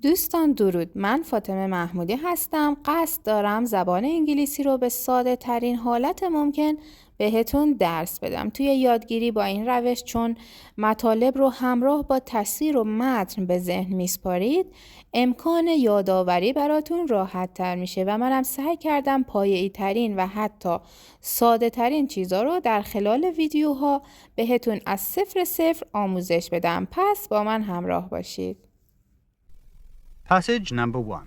دوستان درود، من فاطمه محمودی هستم. قصد دارم زبان انگلیسی رو به ساده ترین حالت ممکن بهتون درس بدم. توی یادگیری با این روش چون مطالب رو همراه با تصویر و متن به ذهن میسپارید، امکان یادآوری براتون راحت تر میشه و منم سعی کردم پایه‌ای ترین و حتی ساده ترین چیزا رو در خلال ویدیوها بهتون از صفر آموزش بدم. پس با من همراه باشید. Passage number 1.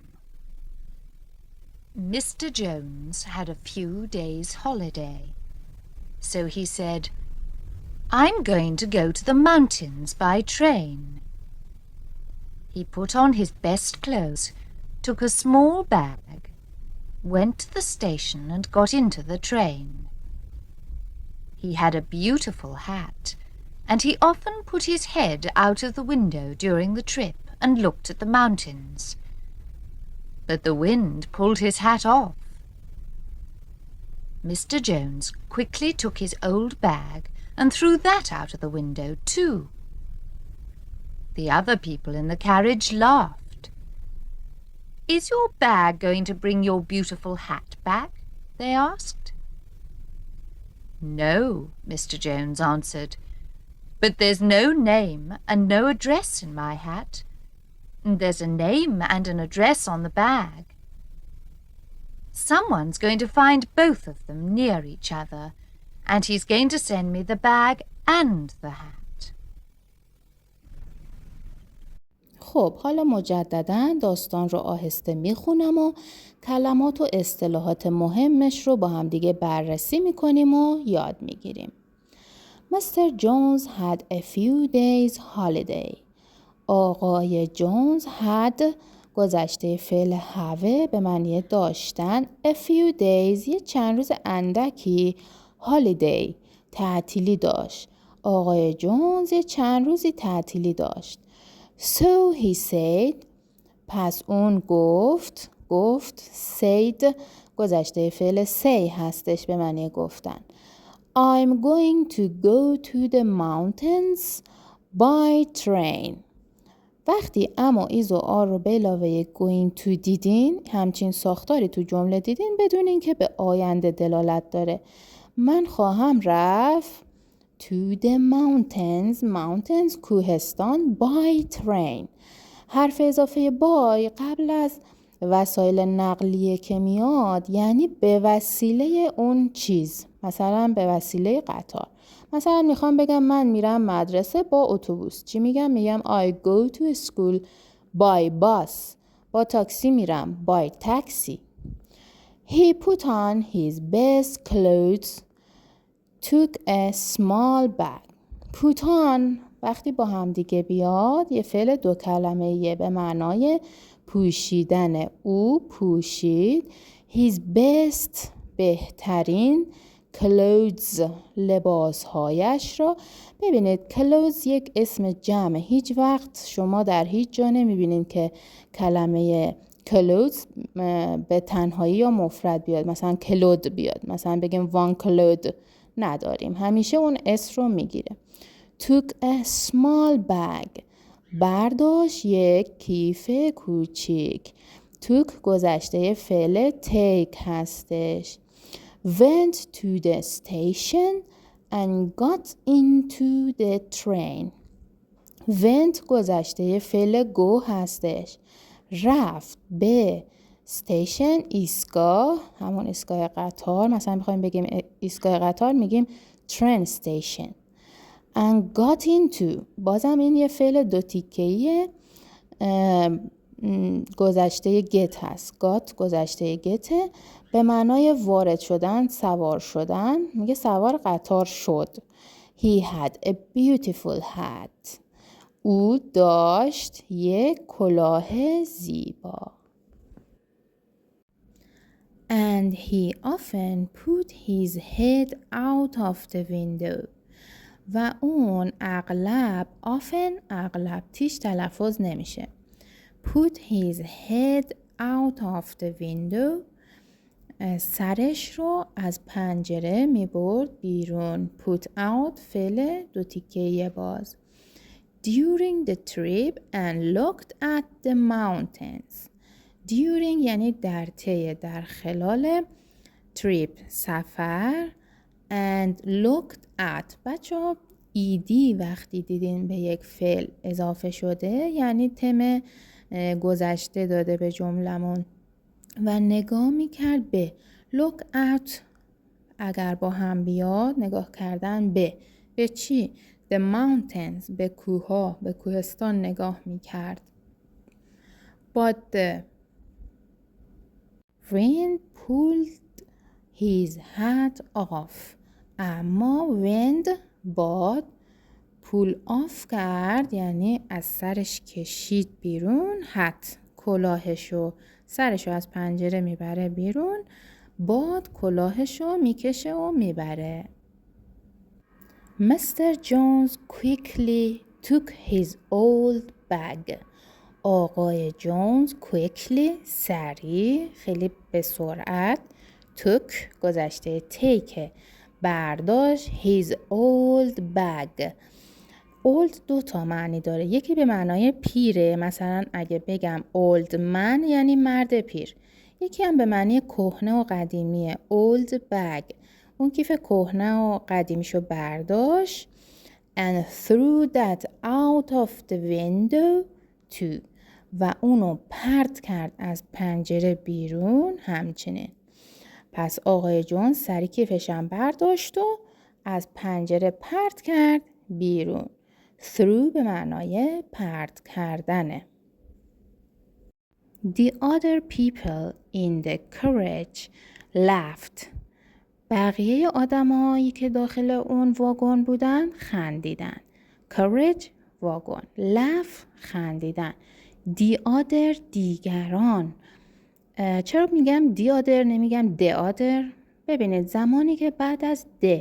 Mr. Jones had a few days' holiday, so he said, "I'm going to go to the mountains by train." He put on his best clothes, took a small bag, went to the station and got into the train. He had a beautiful hat, and he often put his head out of the window during the trip and looked at the mountains. But the wind pulled his hat off. Mr. Jones quickly took his old bag and threw that out of the window too. The other people in the carriage laughed. "Is your bag going to bring your beautiful hat back?" they asked. "No," Mr. Jones answered, "but there's no name and no address in my hat. There's a name and an address on the bag. Someone's going to find both of them near each other, and he's going to send me the bag and the hat." خب حالا مجددا داستان رو آهسته میخونم و کلمات و اصطلاحات مهمش رو با هم دیگه بررسی میکنیم و یاد میگیریم. Mr. Jones had a few days holiday. آقای جونز had گذشته فعل have به معنی داشتن، a few days یه چند روز اندکی، holiday تعطیلی داشت. آقای جونز یه چند روزی تعطیلی داشت. So he said پس اون گفت said گذشته فعل say هستش به معنی گفتن. I'm going to go to the mountains by train. وقتی اما ایز و آر رو به علاوه going to دیدین، همچین ساختاری تو جمله دیدین، بدونین که به آینده دلالت داره. من خواهم رفت to the mountains کوهستان by train. حرف اضافه by قبل از وسایل نقلیه که میاد یعنی به وسیله اون چیز، مثلا به وسیله قطار. مثلا میخوام بگم من میرم مدرسه با اتوبوس، چی میگم؟ میگم I go to school by bus. با تاکسی میرم by taxi. He put on his best clothes, took a small bag. put on وقتی با هم دیگه بیاد یه فعل دو کلمه‌ایه به معنای پوشیدن. او پوشید his best بهترین clothes لباسهایش را. ببینید clothes یک اسم جمع، هیچ وقت شما در هیچ جا نمیبینید که کلمه clothes به تنهایی یا مفرد بیاد، مثلا کلود بیاد، مثلا بگیم one cloth نداریم، همیشه اون اس رو میگیره. took a small bag برداشت یک کیف کوچیک. took گذشته فعل take هستش. went to the station and got into the train. went گذشته فعل go هستش. رفت به station ایستگاه، همون ایستگاه قطار، مثلا بخوایم بگیم ایستگاه قطار میگیم train station. and got into بازم این یه فعل دو تیکه‌ایه، گذشته get هست. got گذشته get به معنای وارد شدن، سوار شدن. میگه سوار قطار شد. he had a beautiful hat. او داشت یک کلاه زیبا. and he often put his head out of the window. و اون اغلب اغلب تیش تلفظ نمیشه. put his head out of the window سرش رو از پنجره میبرد بیرون. put out فعل دو تیکه‌ای باز. during the trip and looked at the mountains. during یعنی در طی، در خلال trip سفر and looked at. بچه ها ایدی وقتی دیدین به یک فعل اضافه شده یعنی تم گذشته داده به جملمون و نگاه میکرد به. look at اگر با هم بیاد نگاه کردن به چی؟ the mountains به کوها، به کوهستان نگاه میکرد. but the wind pulled his hat off. اما wind باد pull off کرد یعنی از سرش کشید بیرون. hat کلاهشو، سرشو از پنجره میبره بیرون، باد کلاهشو میکشه و میبره. Mr. Jones quickly took his old bag. آقای جونز quickly سریع، خیلی به سرعت، took گذشته take برداشت his old bag. old دو تا معنی داره، یکی به معنای پیره، مثلا اگه بگم old man یعنی مرد پیر، یکی هم به معنی کهنه و قدیمیه old bag. اون کیف کهنه و قدیمیشو برداشت and threw that out of the window too. و اونو پرت کرد از پنجره بیرون همچنین. پس آقای جون سری کیفشم برداشت و از پنجره پرت کرد بیرون. through به معنای پرت کردنه. The other people in the carriage laughed. بقیه آدمایی که داخل اون واگن بودن خندیدن. carriage واگن، laugh خندیدن. the other دیگران. چرا میگم the other نمیگم the other؟ ببینید زمانی که بعد از the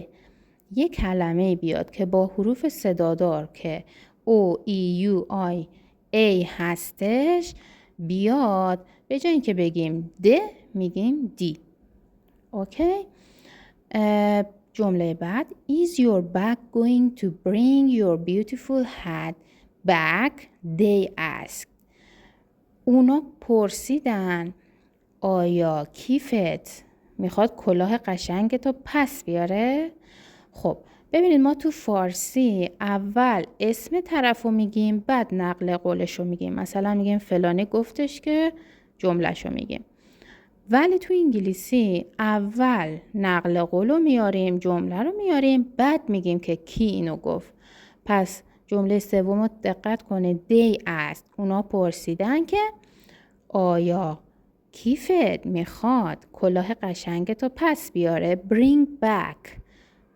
یک کلمه بیاد که با حروف صدادار که o, e, u, i, a هستش بیاد، به جای اینکه بگیم the میگیم دی. اوکی؟ جمله بعد Is your bag going to bring your beautiful hat back? They asked. اونا پرسیدن آیا کیفت میخواد کلاه قشنگ تو پس بیاره؟ خب ببینید ما تو فارسی اول اسم طرفو میگیم بعد نقل قولشو میگیم. مثلا میگیم فلانی گفتش که جملهشو میگیم. ولی تو انگلیسی اول نقل قولو میاریم، جمله رو میاریم، بعد میگیم که کی اینو گفت. پس جمله سومو دقت کنید they asked. اونا پرسیدن که آیا کیفت میخواد کلاه قشنگ تو پس بیاره؟ bring back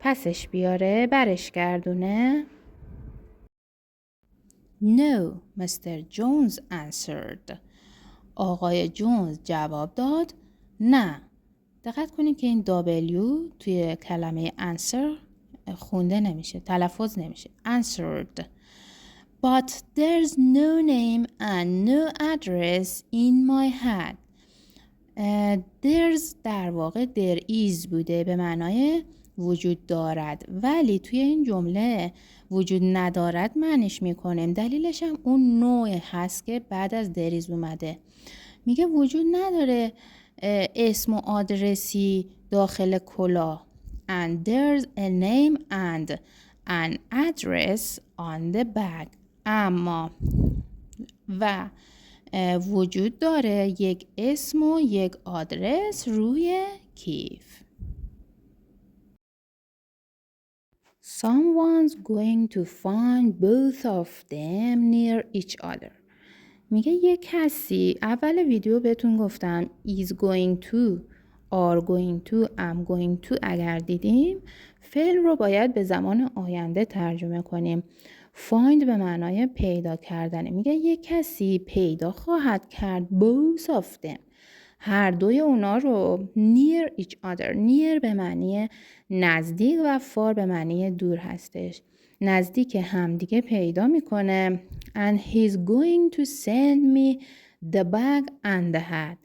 پسش بیاره، برش گردونه. No, Mr. Jones answered. آقای جونز جواب داد نه. دقت کنید که این W توی کلمه answer خونده نمیشه، تلفظ نمیشه. answered. But there's no name and no address in my hat. there's در واقع there is بوده به معنای وجود دارد، ولی توی این جمله وجود ندارد معنیش میکنیم. دلیلش هم اون نوع هست که بعد از there is اومده. میگه وجود نداره اسم و آدرسی داخل کلاه. And there's a name and an address on the bag. اما و وجود داره یک اسم و یک آدرس روی کیف. Someone's going to find both of them near each other. میگه یک کسی، اول ویدیو بهتون گفتم is going to, are going to, am going to اگر دیدیم فعل رو باید به زمان آینده ترجمه کنیم. find به معنای پیدا کردن. میگه یک کسی پیدا خواهد کرد both of them هر دوی اونا رو near each other. near به معنی نزدیک و far به معنی دور هستش. نزدیک همدیگه پیدا میکنه. and he's going to send me the bag and the hat.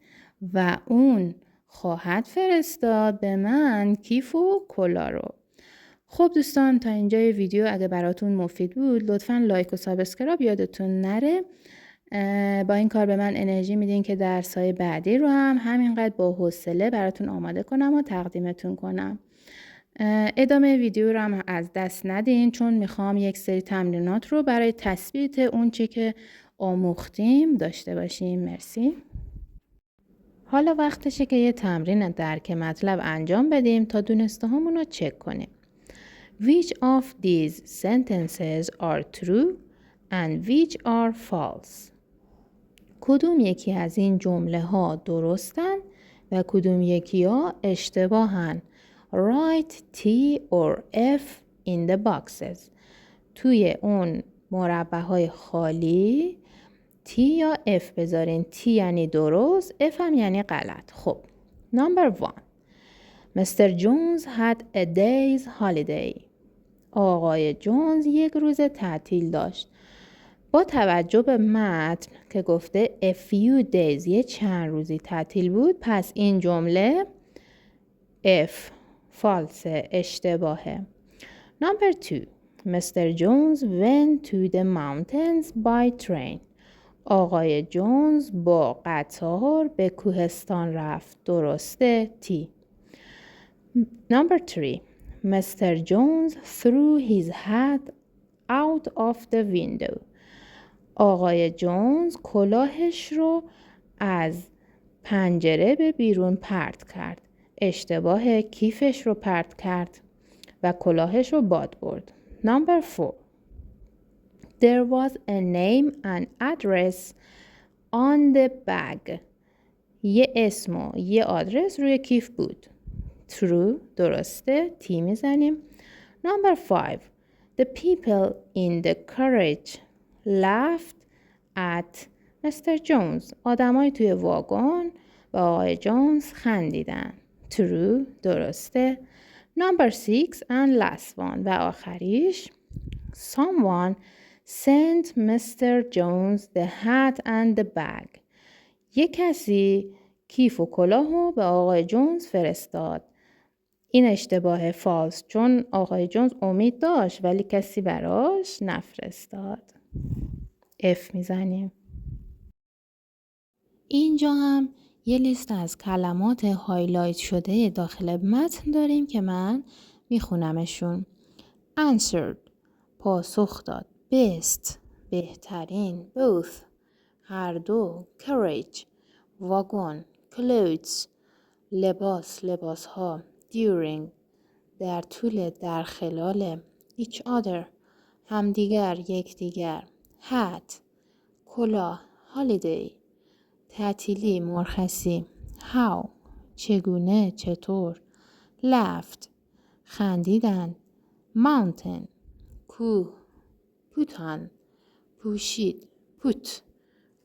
و اون خواهد فرستاد به من کیف و کلا رو. خب دوستان تا اینجای ویدیو اگه براتون مفید بود لطفاً لایک و سابسکرایب یادتون نره. با این کار به من انرژی میدین که درس‌های بعدی رو هم همینقدر با حوصله براتون آماده کنم و تقدیمتون کنم. ادامه ویدیو رو هم از دست ندین چون میخوام یک سری تمرینات رو برای تثبیت اون چی که آموختیم داشته باشیم. مرسی. حالا وقتشه که یه تمرین درک مطلب انجام بدیم تا دونسته هامون رو چک کنیم. Which of these sentences are true and which are false? کدوم یکی از این جمله ها درستن و کدوم یکی ها اشتباهن؟ Write T or F in the boxes. توی اون مربع های خالی T یا F بذارین. T یعنی درست، F هم یعنی غلط. خب Number 1. Mr. Jones had a day's holiday. آقای جونز یک روز تعطیل داشت. با توجه به متن که گفته a few days یه چند روزی تعطیل بود، پس این جمله F false اشتباهه. Number 2. Mr. Jones went to the mountains by train. آقای جونز با قطار به کوهستان رفت. درسته T. Number 3. Mr. Jones threw his hat out of the window. آقای جونز کلاهش رو از پنجره به بیرون پرت کرد. اشتباه، کیفش رو پرت کرد و کلاهش رو باد برد. Number 4. There was a name and address on the bag. یه اسم و یه آدرس روی کیف بود. True. درسته. T میزنیم. Number 5. The people in the carriage laughed at Mr. Jones. آدمای توی واگن با آقای جونز خندیدن. True. درسته. Number 6 and last one. و آخریش. Someone sent Mr. Jones the hat and the bag. یک کسی کیف و کلاهو به آقای جونز فرستاد. این اشتباه فالس چون آقای جونز امید داشت ولی کسی براش نفرستاد. F میزنیم. اینجا هم یه لیست از کلمات هایلایت شده داخل متن داریم که من میخونمشون. Answered پاسخ داد. Best بهترین. Both هر دو. Carriage واگن. Clothes لباس ها. During در طول در خلال. Each other همدیگر یکدیگر. Hat کلاه. Holiday تعطیلی مرخصی. How چگونه چطور. Laughed خندیدن. Mountain کوه. Put on پوشید. Put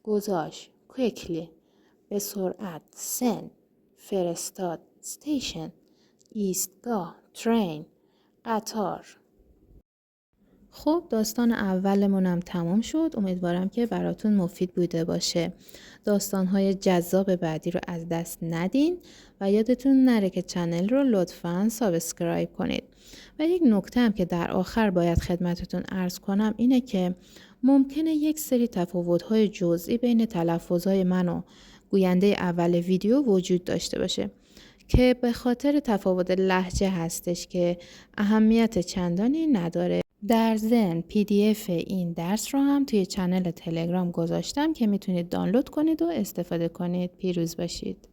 گذاشت. Quickly به سرعت. Send فرستاد. Station ایستگاه. Train قطار. خب داستان اولمونم تمام شد. امیدوارم که براتون مفید بوده باشه. داستانهای جذاب بعدی رو از دست ندین و یادتون نره که چنل رو لطفاً سابسکرایب کنید. و یک نکته هم که در آخر باید خدمتتون عرض کنم اینه که ممکنه یک سری تفاوت‌های جزئی بین تلفظهای من و گوینده اول ویدیو وجود داشته باشه که به خاطر تفاوت لهجه هستش که اهمیت چندانی نداره. در ضمن PDF این درس رو هم توی چنل تلگرام گذاشتم که میتونید دانلود کنید و استفاده کنید. پیروز باشید.